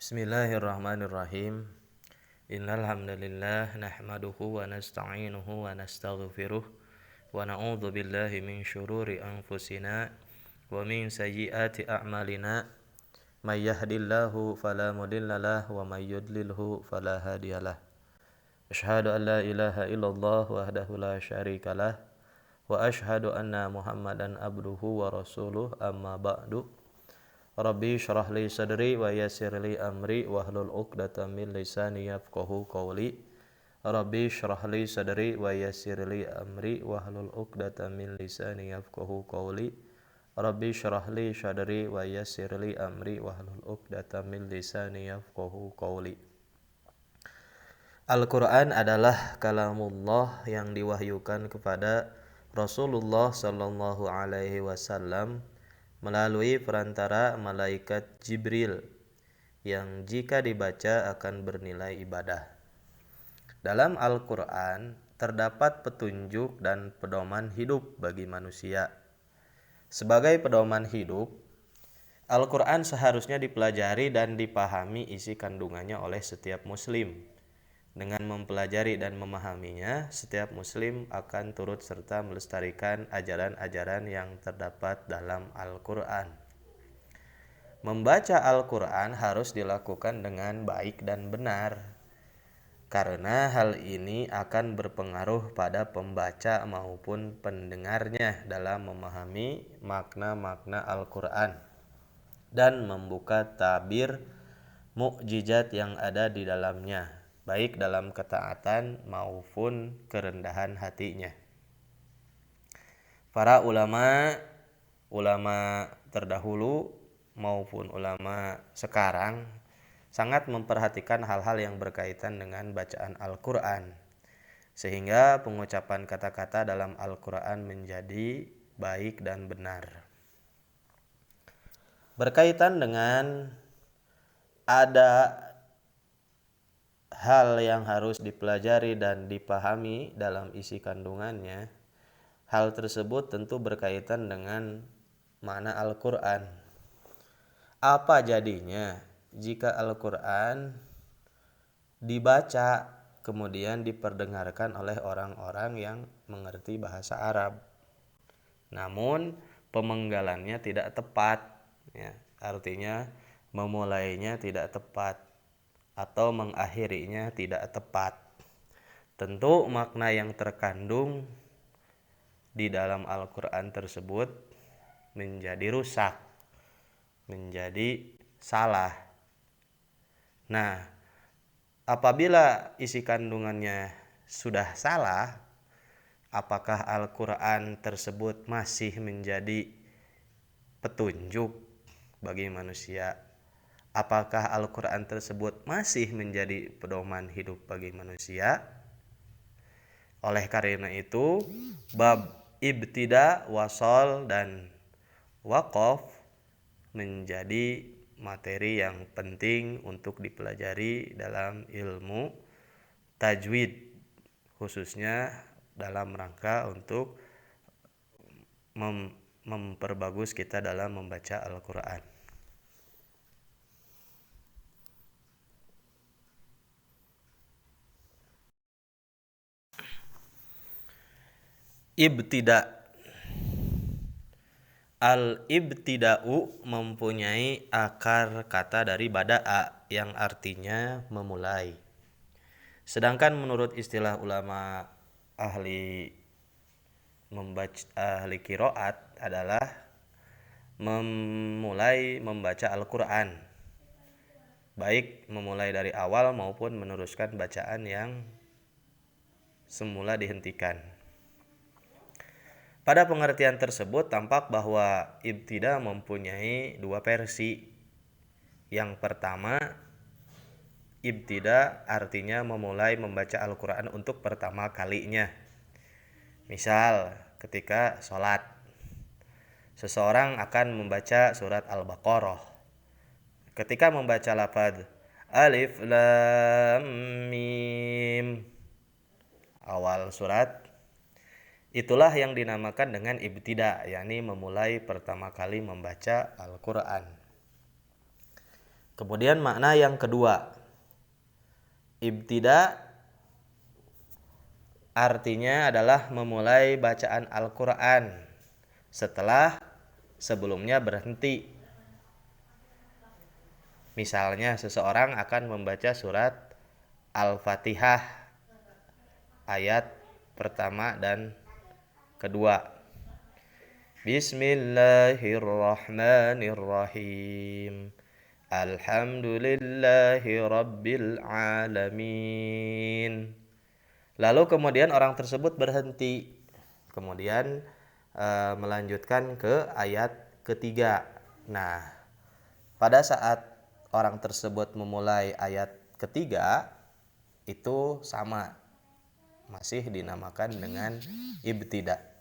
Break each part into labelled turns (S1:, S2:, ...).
S1: Bismillahirrahmanirrahim. Innal hamdalillah nahmaduhu wa nasta'inuhu wa nastaghfiruh wa na'udzu billahi min syururi anfusina wa min sayyiati a'malina. May yahdihillahu fala mudhillalah wa may yudlilhu fala hadiyalah. Asyhadu an la ilaha illallah wahdahu la syarikalah wa asyhadu anna Muhammadan abduhu wa rasuluh amma ba'du. Rabbi syrah li sadri wa yassir li amri wahlul 'uqdatam min lisani yafqahu qawli. Rabbi syrah li sadri wa yassir li amri wahlul 'uqdatam min lisani yafqahu qawli. Rabbi syrah li sadri wa yassir li amri wahlul 'uqdatam min lisani yafqahu qawli. Al-Qur'an adalah kalamullah yang diwahyukan kepada Rasulullah sallallahu alaihi wasallam melalui perantara malaikat Jibril yang jika dibaca akan bernilai ibadah. Dalam Al-Quran terdapat petunjuk dan pedoman hidup bagi manusia. Sebagai pedoman hidup, Al-Quran seharusnya dipelajari dan dipahami isi kandungannya oleh setiap muslim. Dengan mempelajari dan memahaminya, setiap muslim akan turut serta melestarikan ajaran-ajaran yang terdapat dalam Al-Quran. Membaca Al-Quran harus dilakukan dengan baik dan benar, karena hal ini akan berpengaruh pada pembaca maupun pendengarnya dalam memahami makna-makna Al-Quran dan membuka tabir mukjizat yang ada di dalamnya, baik dalam ketaatan maupun kerendahan hatinya. Para ulama terdahulu maupun ulama sekarang sangat memperhatikan hal-hal yang berkaitan dengan bacaan Al-Quran, sehingga pengucapan kata-kata dalam Al-Quran menjadi baik dan benar. Berkaitan dengan ada hal yang harus dipelajari dan dipahami dalam isi kandungannya, hal tersebut tentu berkaitan dengan makna Al-Quran. Apa jadinya jika Al-Quran dibaca kemudian diperdengarkan oleh orang-orang yang mengerti bahasa Arab, namun pemenggalannya tidak tepat, ya, artinya memulainya tidak tepat atau mengakhirinya tidak tepat. Tentu makna yang terkandung di dalam Al-Quran tersebut menjadi rusak, menjadi salah. Nah, apabila isi kandungannya sudah salah, apakah Al-Quran tersebut masih menjadi petunjuk bagi manusia? Apakah Al-Quran tersebut masih menjadi pedoman hidup bagi manusia? Oleh karena itu, bab ibtida, wasol, dan waqaf menjadi materi yang penting untuk dipelajari dalam ilmu tajwid, khususnya dalam rangka untuk memperbagus kita dalam membaca Al-Quran. Ibtida. Al-ibtida'u mempunyai akar kata dari bada'a yang artinya memulai. Sedangkan menurut istilah ulama ahli qiraat adalah memulai membaca Al-Quran, baik memulai dari awal maupun meneruskan bacaan yang semula dihentikan. Pada pengertian tersebut tampak bahwa ibtida mempunyai dua versi. Yang pertama, ibtida artinya memulai membaca Al-Quran untuk pertama kalinya. Misal, ketika sholat, seseorang akan membaca surat Al-Baqarah. Ketika membaca lafaz Alif Lam Mim awal surat, itulah yang dinamakan dengan ibtida, yakni memulai pertama kali membaca Al-Quran. Kemudian makna yang kedua, ibtida artinya adalah memulai bacaan Al-Quran setelah sebelumnya berhenti. Misalnya seseorang akan membaca surat Al-Fatihah ayat pertama dan kedua. Bismillahirrahmanirrahim. Alhamdulillahi rabbil alamin. Lalu kemudian orang tersebut berhenti. Kemudian melanjutkan ke ayat ketiga. Nah, pada saat orang tersebut memulai ayat ketiga, itu sama, masih dinamakan dengan ibtida.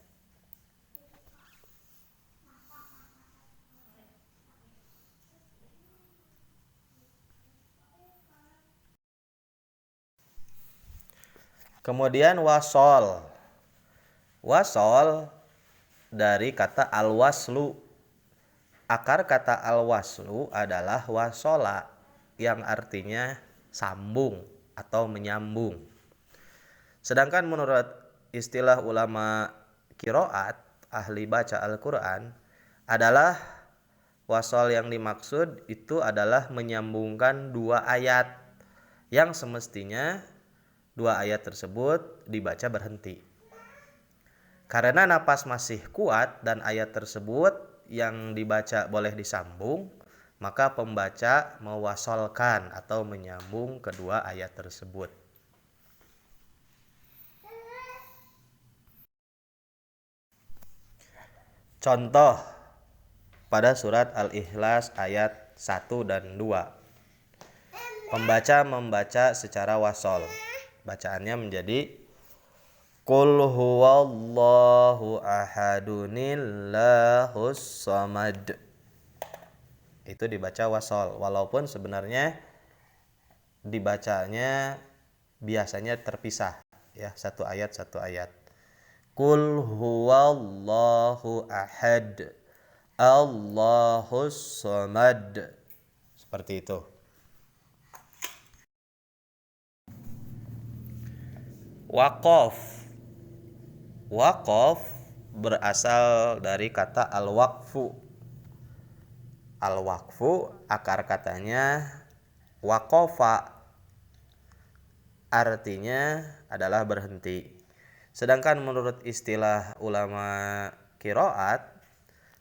S1: Kemudian wasol. Wasol dari kata al-waslu. Akar kata al-waslu adalah wasola, yang artinya sambung atau menyambung. Sedangkan menurut istilah ulama qiraat, ahli baca Al-Quran, adalah wasol yang dimaksud itu adalah menyambungkan dua ayat yang semestinya dua ayat tersebut dibaca berhenti. Karena napas masih kuat dan ayat tersebut yang dibaca boleh disambung, maka pembaca mewasolkan atau menyambung kedua ayat tersebut. Contoh pada surat Al-Ikhlas ayat 1 dan 2. Pembaca membaca secara wasol. Bacaannya menjadi Qul huwallahu ahadunillahus samad. Itu dibaca wasol, walaupun sebenarnya dibacanya biasanya terpisah, ya, satu ayat satu ayat. Qul huwallahu ahad, Allahus samad. Seperti itu. Waqaf. Waqaf berasal dari kata al-waqfu. Al-waqfu akar katanya waqafa, artinya adalah berhenti. Sedangkan menurut istilah ulama qiraat,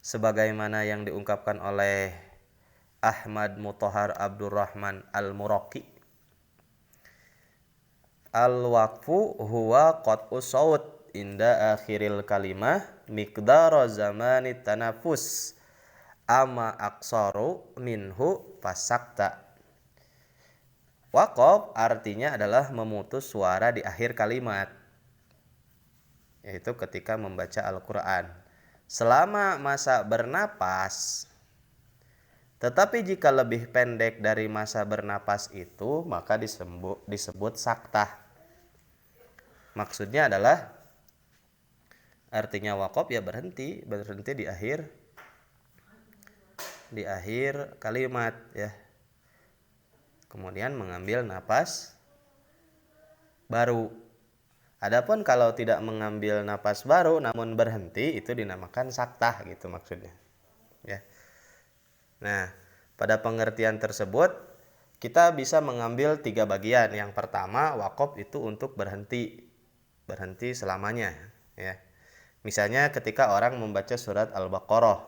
S1: sebagaimana yang diungkapkan oleh Ahmad Mutahhar Abdurrahman Al-Muraqi, al-waqfu huwa qat'u saut inda akhiril kalimah miqdara zamani tanafus ama aksaru minhu fasakta. Waqaf artinya adalah memutus suara di akhir kalimat, yaitu ketika membaca Al-Quran selama masa bernapas. Tetapi jika lebih pendek dari masa bernapas itu, maka disebut saktah. Maksudnya adalah artinya waqaf ya berhenti di akhir kalimat, ya. Kemudian mengambil napas baru. Adapun kalau tidak mengambil napas baru namun berhenti, itu dinamakan saktah gitu maksudnya, ya. Nah, pada pengertian tersebut kita bisa mengambil 3 bagian. Yang pertama, waqaf itu untuk berhenti selamanya, ya. Misalnya ketika orang membaca surat Al-Baqarah,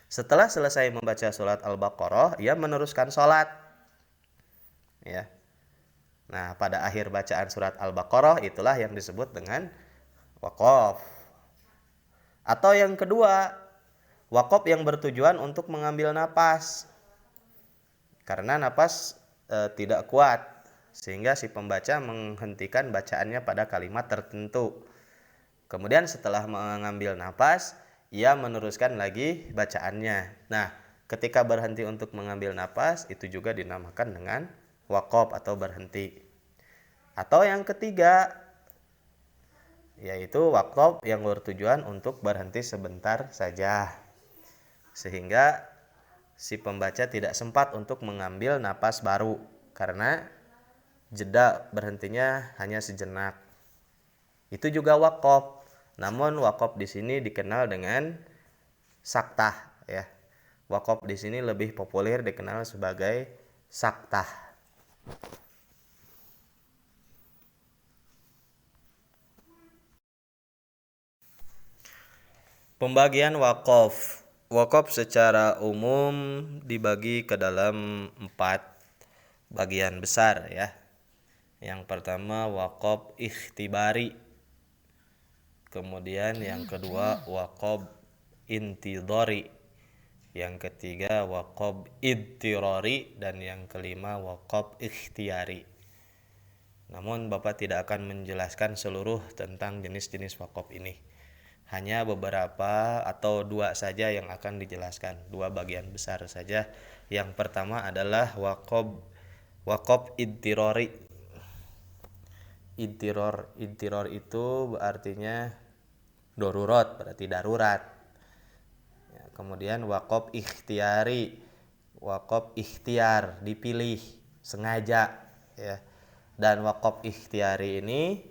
S1: setelah selesai membaca surat Al-Baqarah, ia meneruskan sholat, ya. Nah, pada akhir bacaan surat Al-Baqarah itulah yang disebut dengan waqaf. Atau yang kedua, waqaf yang bertujuan untuk mengambil napas, karena napas tidak kuat, sehingga si pembaca menghentikan bacaannya pada kalimat tertentu. Kemudian setelah mengambil napas, ia meneruskan lagi bacaannya. Nah, ketika berhenti untuk mengambil napas, itu juga dinamakan dengan waqaf atau berhenti. Atau yang ketiga, yaitu waqaf yang bertujuan untuk berhenti sebentar saja, sehingga si pembaca tidak sempat untuk mengambil napas baru karena jeda berhentinya hanya sejenak. Itu juga waqaf. Namun waqaf di sini dikenal dengan saktah ya. Waqaf di sini lebih populer dikenal sebagai saktah. Pembagian waqaf. Waqaf secara umum dibagi ke dalam 4 bagian besar ya. Yang pertama waqaf ikhtibari. Kemudian yang kedua waqaf intidhari. Yang ketiga waqaf idtirari dan yang kelima waqaf ikhtiyari. Namun Bapak tidak akan menjelaskan seluruh tentang jenis-jenis waqaf ini. Hanya beberapa atau 2 saja yang akan dijelaskan, 2 bagian besar saja. Yang pertama adalah waqaf idtirari. Idtiror itu artinya darurat, berarti darurat. Ya, kemudian waqaf ikhtiyari, waqaf ikhtiar, dipilih sengaja ya. Dan waqaf ikhtiyari ini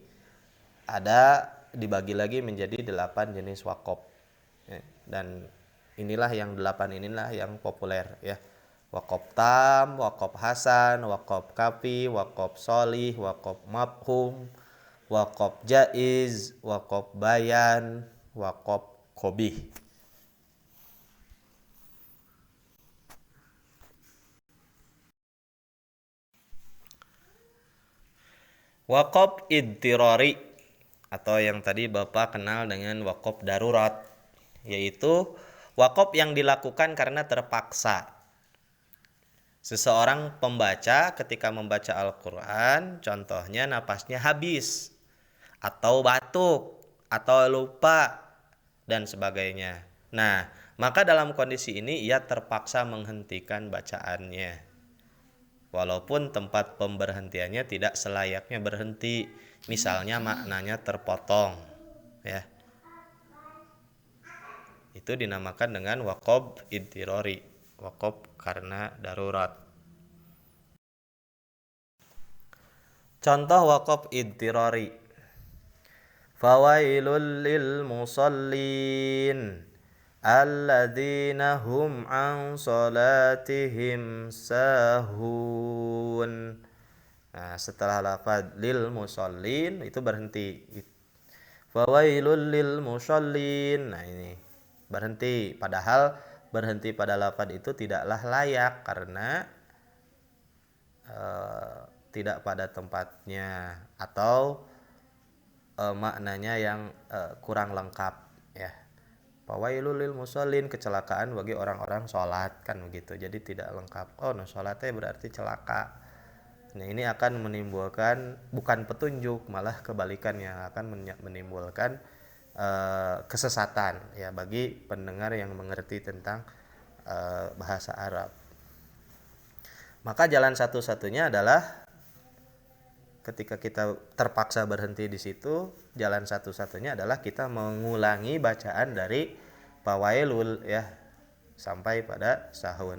S1: ada dibagi lagi menjadi 8 jenis waqaf. Ya, dan inilah yang 8 inilah yang populer ya. Waqaf tam, waqaf hasan, waqaf kafi, waqaf sholih, waqaf mafhum, waqaf jaiz, waqaf bayan, waqaf qabih. Waqaf idtirari atau yang tadi Bapak kenal dengan waqaf darurat, yaitu waqaf yang dilakukan karena terpaksa. Seseorang pembaca ketika membaca Al-Quran, contohnya napasnya habis, atau batuk, atau lupa, dan sebagainya. Nah, maka dalam kondisi ini ia terpaksa menghentikan bacaannya. Walaupun tempat pemberhentiannya tidak selayaknya berhenti, misalnya maknanya terpotong, ya. Itu dinamakan dengan waqaf idtirari, waqaf karena darurat. Contoh waqaf idtirari. Fawailul lil musallin alladzina hum an salatihim sahun. Nah, setelah lafaz lil musallin itu berhenti. Fawailul lil musallin. Nah, ini berhenti, padahal berhenti pada lafaz itu tidaklah layak karena tidak pada tempatnya atau maknanya yang kurang lengkap ya. Fawailul lil musallin, kecelakaan bagi orang-orang sholat kan begitu, jadi tidak lengkap. Oh, no, sholatnya berarti celaka. Nah, ini akan menimbulkan bukan petunjuk, malah kebalikannya, akan menimbulkan kesesatan ya bagi pendengar yang mengerti tentang bahasa Arab. Maka jalan satu-satunya adalah ketika kita terpaksa berhenti di situ, jalan satu-satunya adalah kita mengulangi bacaan dari fawailul ya sampai pada sahun.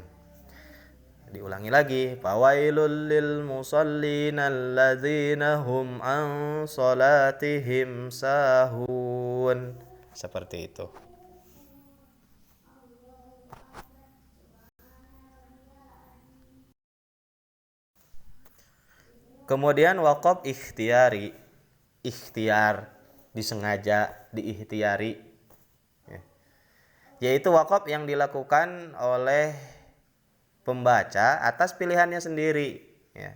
S1: Diulangi lagi, fawailul lil musallin alladzina hum an salatihim sahun. Seperti itu. Kemudian waqaf ikhtiyari, ikhtiar, disengaja, diikhtiari ya. Yaitu waqaf yang dilakukan oleh pembaca atas pilihannya sendiri ya,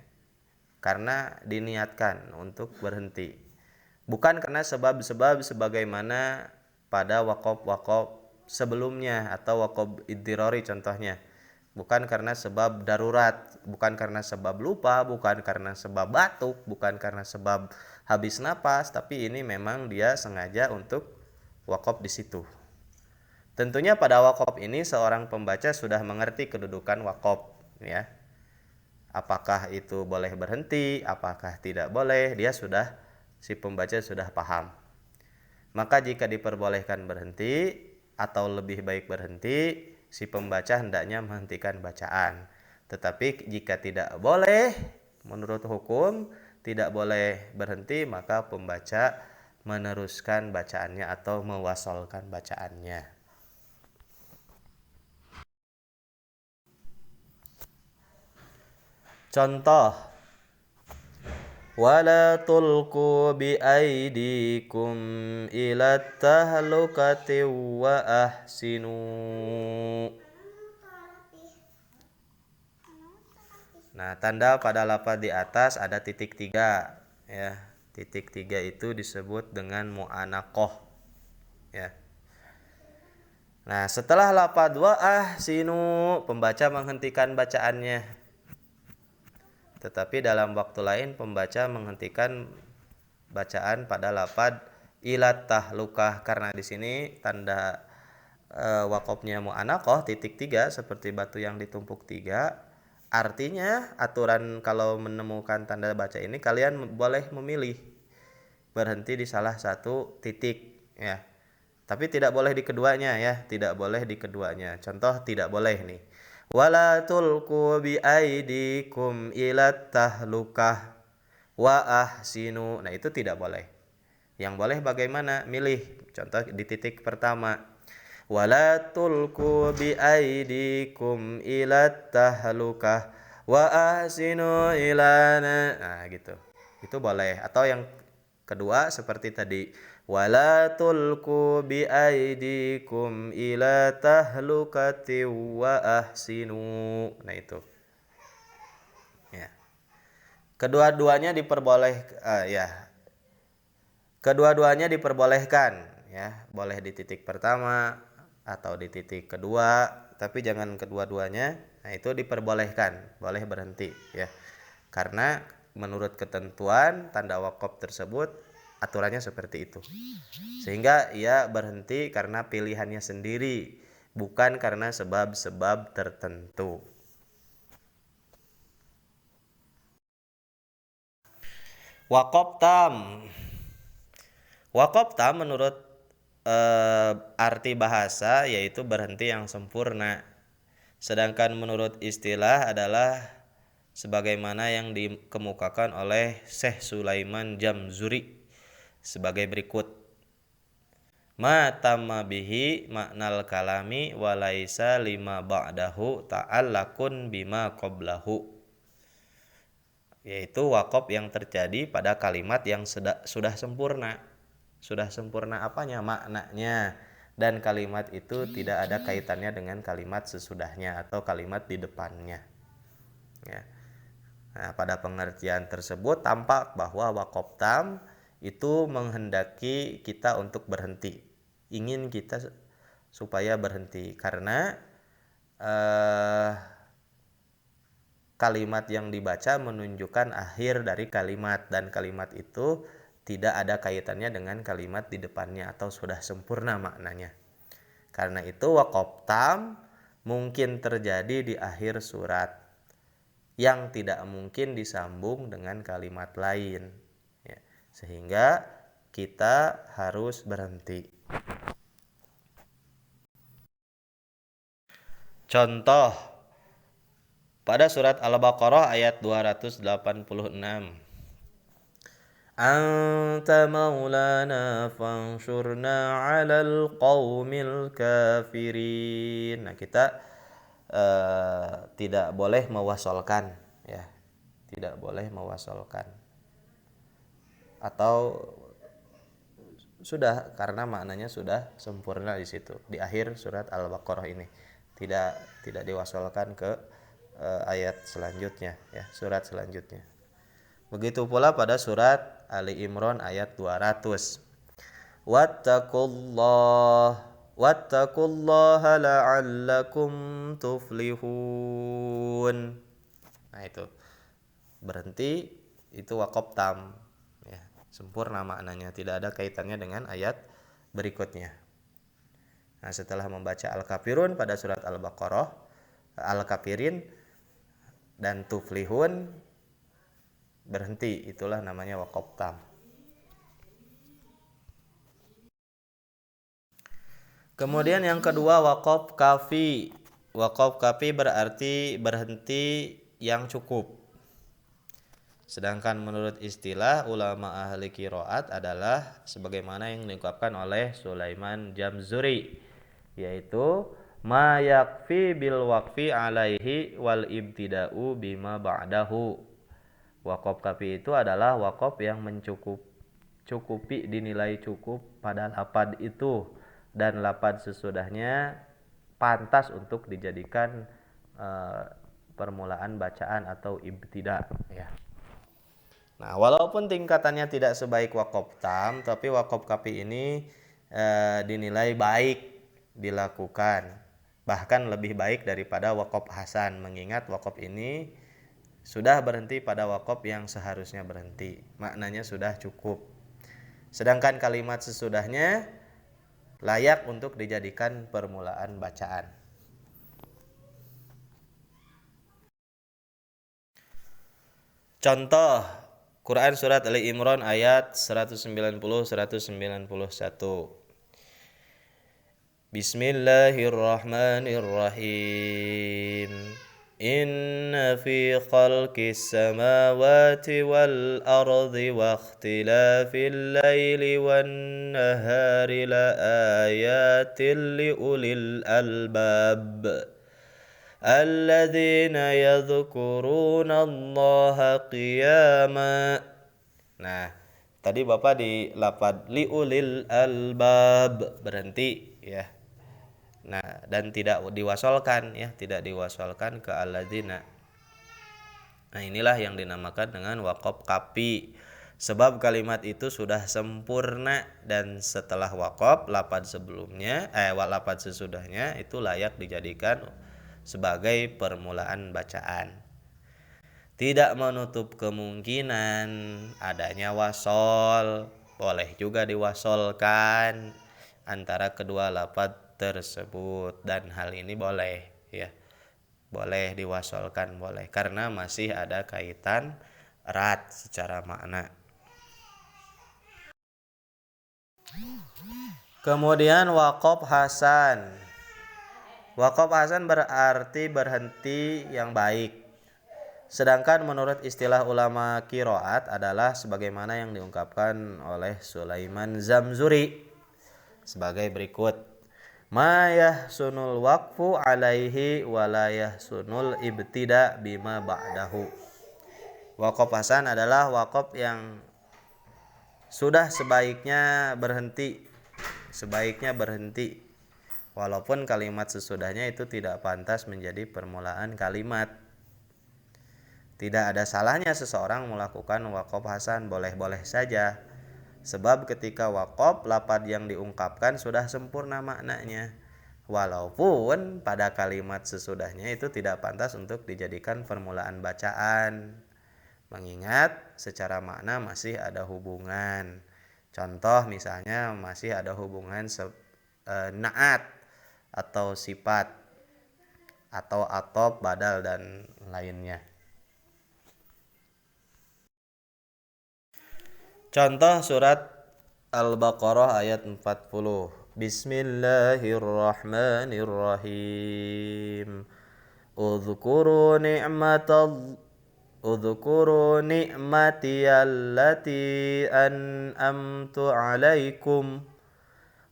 S1: karena diniatkan untuk berhenti, bukan karena sebab-sebab sebagaimana pada waqaf-waqaf sebelumnya atau waqaf idtirari contohnya, bukan karena sebab darurat, bukan karena sebab lupa, bukan karena sebab batuk, bukan karena sebab habis napas, tapi ini memang dia sengaja untuk waqaf di situ. Tentunya pada waqaf ini seorang pembaca sudah mengerti kedudukan waqaf ya. Apakah itu boleh berhenti, apakah tidak boleh, si pembaca sudah paham. Maka jika diperbolehkan berhenti atau lebih baik berhenti, si pembaca hendaknya menghentikan bacaan. Tetapi jika tidak boleh, menurut hukum tidak boleh berhenti, maka pembaca meneruskan bacaannya atau mewasolkan bacaannya. Contoh, wala tulqu bi aidikum ila tahlukati wa ahsinu. Nah, tanda pada lafaz di atas ada titik 3 ya. Titik 3 itu disebut dengan mu'anaqah ya. Nah, setelah lafaz wa ahsinu, pembaca menghentikan bacaannya. Tetapi dalam waktu lain pembaca menghentikan bacaan pada lafaz ila tahlukah, karena di sini tanda wakofnya mu'anaqah titik 3 seperti batu yang ditumpuk 3. Artinya aturan kalau menemukan tanda baca ini kalian boleh memilih berhenti di salah satu titik ya. Tapi tidak boleh di keduanya ya, tidak boleh di keduanya. Contoh tidak boleh nih. Wala tulqu bi aidikum ila tahlukah wa ahsinu. Nah, itu tidak boleh. Yang boleh bagaimana? Milih. Contoh di titik pertama. Wala tulqu bi aidikum ila tahlukah wa ahsinu ilana. Nah, gitu. Itu boleh. Atau yang kedua seperti tadi, wala tulqu bi aidikum ila tahlukati wa ahsinu. Nah, itu ya. Kedua-duanya diperbolehkan ya, boleh di titik pertama atau di titik kedua, tapi jangan kedua-duanya. Nah, itu diperbolehkan, boleh berhenti ya. Karena menurut ketentuan tanda wakaf tersebut aturannya seperti itu. Sehingga ia berhenti karena pilihannya sendiri, bukan karena sebab-sebab tertentu. Wakaf tam. Wakaf tam menurut arti bahasa yaitu berhenti yang sempurna. Sedangkan menurut istilah adalah sebagaimana yang dikemukakan oleh Syekh Sulaiman Jamzuri sebagai berikut. Ma tamma bihi maknal kalami walaisa lima ba'dahu ta'allakun bima qablahu. Yaitu wakaf yang terjadi pada kalimat yang sudah sempurna. Sudah sempurna apanya? Maknanya. Dan kalimat itu tidak ada kaitannya dengan kalimat sesudahnya atau kalimat di depannya ya. Nah, pada pengertian tersebut tampak bahwa wakaf tam itu menghendaki kita untuk berhenti, ingin kita supaya berhenti karena kalimat yang dibaca menunjukkan akhir dari kalimat, dan kalimat itu tidak ada kaitannya dengan kalimat di depannya atau sudah sempurna maknanya. Karena itu wakaf tam mungkin terjadi di akhir surat yang tidak mungkin disambung dengan kalimat lain ya, sehingga kita harus berhenti. Contoh pada surat Al-Baqarah ayat 286. Anta maulana fansurna 'alal qaumil kafirin. Nah, kita tidak boleh mewasolkan ya, tidak boleh mewasolkan atau sudah, karena maknanya sudah sempurna di situ di akhir surat Al-Baqarah ini, tidak diwasolkan ke ayat selanjutnya ya, surat selanjutnya. Begitu pula pada surat Ali Imran ayat 200. Wattaqullaha la'allakum tuflihun. Nah, itu berhenti, itu wakaf tam ya, sempurna maknanya, tidak ada kaitannya dengan ayat berikutnya. Nah, setelah membaca Al-Kafirun pada surat Al-Baqarah, Al-Kafirin dan tuflihun, berhenti, itulah namanya wakaf tam. Kemudian yang kedua wakaf kafi. Waqaf kafi berarti berhenti yang cukup. Sedangkan menurut istilah ulama ahli qiraat adalah sebagaimana yang diungkapkan oleh Sulaiman Jamzuri, yaitu ma yakfi bil waqfi alaihi wal ibtida'u bima ba'dahu. Waqaf kafi itu adalah waqaf yang cukupi dinilai cukup pada lapad itu dan lapad sesudahnya pantas untuk dijadikan permulaan bacaan atau ibtida ya. Nah, walaupun tingkatannya tidak sebaik waqaf tam, tapi waqaf kafi ini dinilai baik dilakukan. Bahkan lebih baik daripada waqaf hasan, mengingat waqaf ini sudah berhenti pada waqaf yang seharusnya berhenti. Maknanya sudah cukup. Sedangkan kalimat sesudahnya layak untuk dijadikan permulaan bacaan. Contoh Quran surat Ali Imran ayat 190-191. Bismillahirrahmanirrahim. Inna fi khalqis samawati wal ardi wa ikhtilafil laili wan nahari la ayatin li ulil albab. Alladzina yadhkuruna Allaha qiyama. Nah, tadi Bapak di lapad liulil albab berhenti ya. Nah, dan tidak diwasolkan ya, tidak diwasolkan ke alladzina. Nah, inilah yang dinamakan dengan waqaf kafi. Sebab kalimat itu sudah sempurna dan setelah waqaf lapad sebelumnya lapad sesudahnya itu layak dijadikan sebagai permulaan bacaan. Tidak menutup kemungkinan adanya wasol, boleh juga diwasolkan antara kedua lafaz tersebut dan hal ini boleh ya. Boleh diwasolkan boleh karena masih ada kaitan erat secara makna. Kemudian waqaf hasan. Waqaf hasan berarti berhenti yang baik. Sedangkan menurut istilah ulama qiraat adalah sebagaimana yang diungkapkan oleh Sulaiman Zamzuri sebagai berikut. Ma yahsunul waqfu alaihi wa la yahsunul ibtida bima ba'dahu. Waqaf hasan adalah waqaf yang sudah sebaiknya berhenti. Walaupun kalimat sesudahnya itu tidak pantas menjadi permulaan kalimat. Tidak ada salahnya seseorang melakukan waqaf hasan, boleh-boleh saja. Sebab ketika waqaf, lafaz yang diungkapkan sudah sempurna maknanya. Walaupun pada kalimat sesudahnya itu tidak pantas untuk dijadikan permulaan bacaan. Mengingat secara makna masih ada hubungan. Contoh misalnya masih ada hubungan naat atau sifat atau atop, badal dan lainnya. Contoh surat Al-Baqarah ayat 40. Bismillahirrahmanirrahim. Udhkuru ni'mati allati an'amtu 'alaikum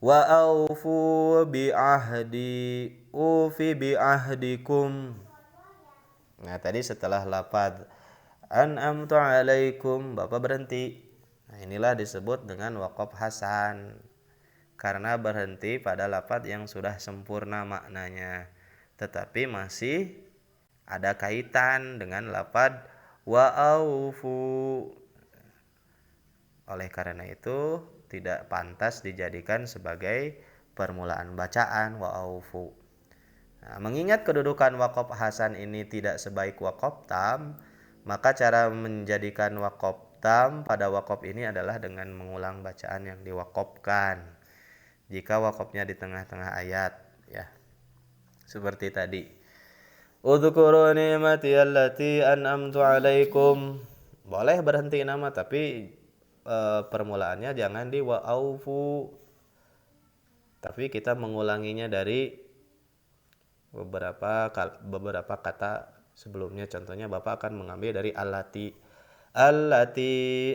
S1: wa aufu bi'ahdikum. Nah, tadi setelah lafaz an'amtu 'alaikum Bapak berhenti. Nah, inilah disebut dengan waqaf hasan karena berhenti pada lafaz yang sudah sempurna maknanya, tetapi masih ada kaitan dengan lafaz wa aufu. Oleh karena itu tidak pantas dijadikan sebagai permulaan bacaan wa aufu. Nah, mengingat kedudukan waqaf hasan ini tidak sebaik waqaf tam, maka cara menjadikan waqaf tam pada waqaf ini adalah dengan mengulang bacaan yang diwaqafkan. Jika waqafnya di tengah-tengah ayat ya. Seperti tadi. Udhkuru ni'mati allati an'amtu 'alaikum. Boleh berhenti nama tapi permulaannya jangan di wa'aufu, tapi kita mengulanginya dari beberapa kata sebelumnya. Contohnya Bapak akan mengambil dari allati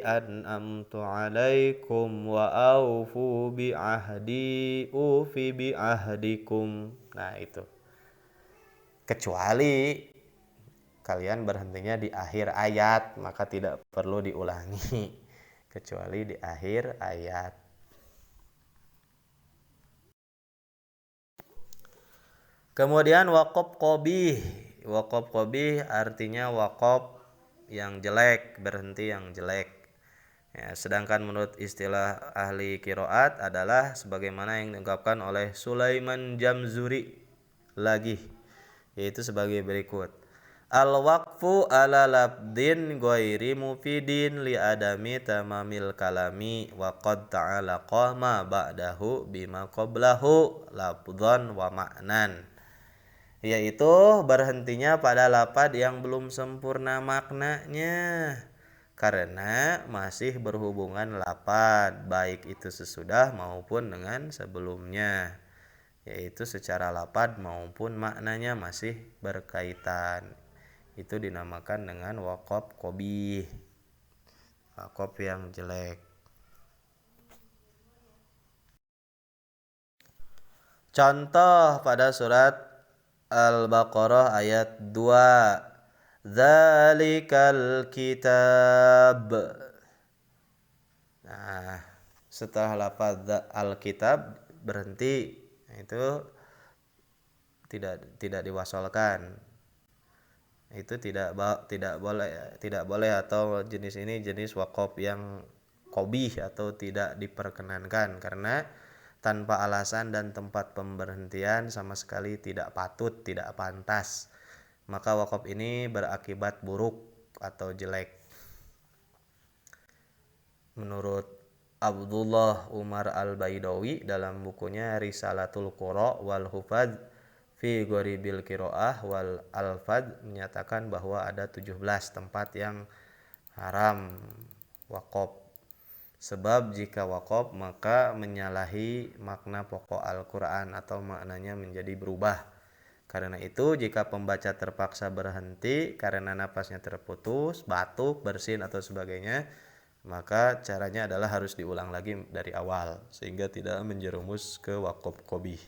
S1: an'amtu alaikum wa aufu bi ahdi ufi bi ahdikum. Nah, itu. Kecuali kalian berhentinya di akhir ayat, maka tidak perlu diulangi. Kecuali di akhir ayat. Kemudian waqaf qabih. Waqaf qabih artinya waqaf yang jelek, berhenti yang jelek. Ya, sedangkan menurut istilah ahli qiraat adalah sebagaimana yang diungkapkan oleh Sulaiman Jamzuri lagi, yaitu sebagai berikut. Al-waqfu ala labdin ghairi mufidin li adami tamamil kalami wa qad ta'alaqa ma ba'dahu bima qablahu labdhan wa ma'nan, yaitu berhentinya pada lapad yang belum sempurna maknanya karena masih berhubungan lapad baik itu sesudah maupun dengan sebelumnya, yaitu secara lapad maupun maknanya masih berkaitan. Itu dinamakan dengan waqaf qabih, waqaf yang jelek. Contoh pada surat Al-Baqarah ayat 2. Dzalikal kitab. Nah, setelah lafaz al-kitab berhenti, itu tidak diwasolkan. Itu tidak boleh atau jenis ini jenis waqaf yang qabih atau tidak diperkenankan karena tanpa alasan dan tempat pemberhentian sama sekali tidak patut, tidak pantas. Maka waqaf ini berakibat buruk atau jelek. Menurut Abdullah Umar Al-Baidawi dalam bukunya Risalatul Qura wal Hufadz fi Ghoribil Qiraah wal Alfadz menyatakan bahwa ada 17 tempat yang haram waqaf. Sebab jika waqaf maka menyalahi makna pokok Al-Qur'an atau maknanya menjadi berubah. Karena itu jika pembaca terpaksa berhenti karena napasnya terputus, batuk, bersin atau sebagainya, maka caranya adalah harus diulang lagi dari awal sehingga tidak menjerumus ke waqaf qabih.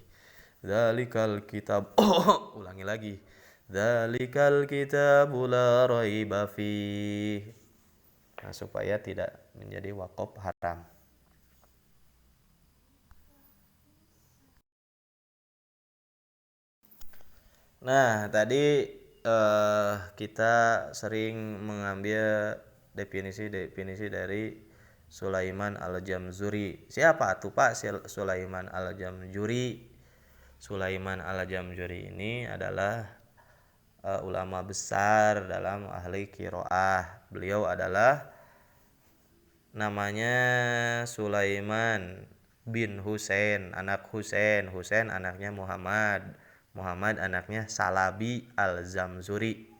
S1: Dzalikal kitab ulangi lagi. Dzalikal kitabu la raiba fih. Nah, supaya tidak menjadi waqaf haram. Nah, tadi kita sering mengambil definisi dari Sulaiman Al-Jamzuri. Siapa tuh Pak Sulaiman Al-Jamzuri? Sulaiman Al-Jamzuri ini adalah ulama besar dalam ahli qiraah. Beliau adalah namanya Sulaiman bin Husain, anak Husain. Husain anaknya Muhammad. Muhammad anaknya Salabi Al-Jamzuri.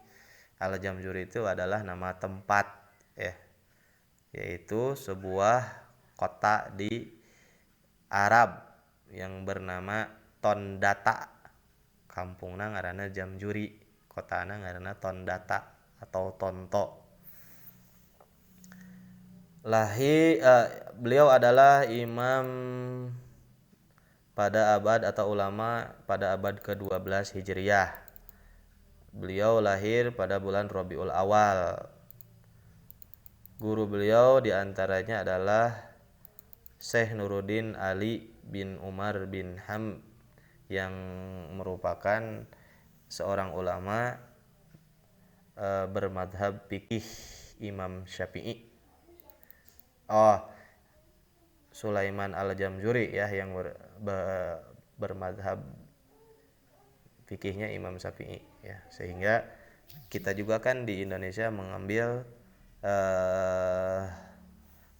S1: Al-Jamzuri itu adalah nama tempat ya, yaitu sebuah kota di Arab yang bernama Tondata. Kampungna ngaranna Jamzuri, kotana ngaranna Tondata atau Tonto. Beliau adalah imam pada abad atau ulama pada abad ke-12 Hijriah. Beliau lahir pada bulan Rabiul Awal. Guru beliau diantaranya adalah Syekh Nuruddin Ali bin Umar bin Ham yang merupakan seorang ulama bermadhab fikih Imam Syafi'i. Sulaiman Al-Jamzuri ya yang bermadhab fikihnya Imam Syafi'i ya, sehingga kita juga kan di Indonesia mengambil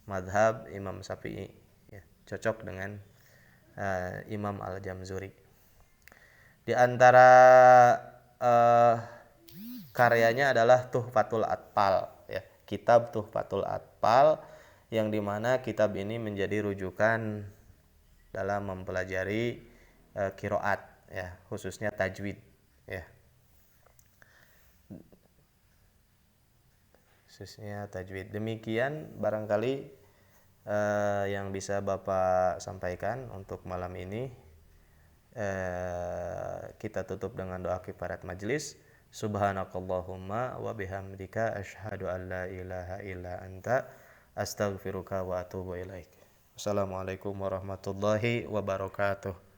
S1: madhab Imam Syafi'i ya, cocok dengan Imam Al-Jamzuri. Di antara karyanya adalah Tuhfatul Atfal ya, kitab Tuhfatul Atfal yang dimana kitab ini menjadi rujukan dalam mempelajari qiraat ya, khususnya tajwid. ya. Khususnya tajwid. Demikian barangkali yang bisa Bapak sampaikan untuk malam ini. Kita tutup dengan doa kifarat majelis. Subhanakallahumma wa bihamdika asyhadu an la ilaha illa anta astaghfiruka wa atubu ilaik. Assalamualaikum warahmatullahi wabarakatuh.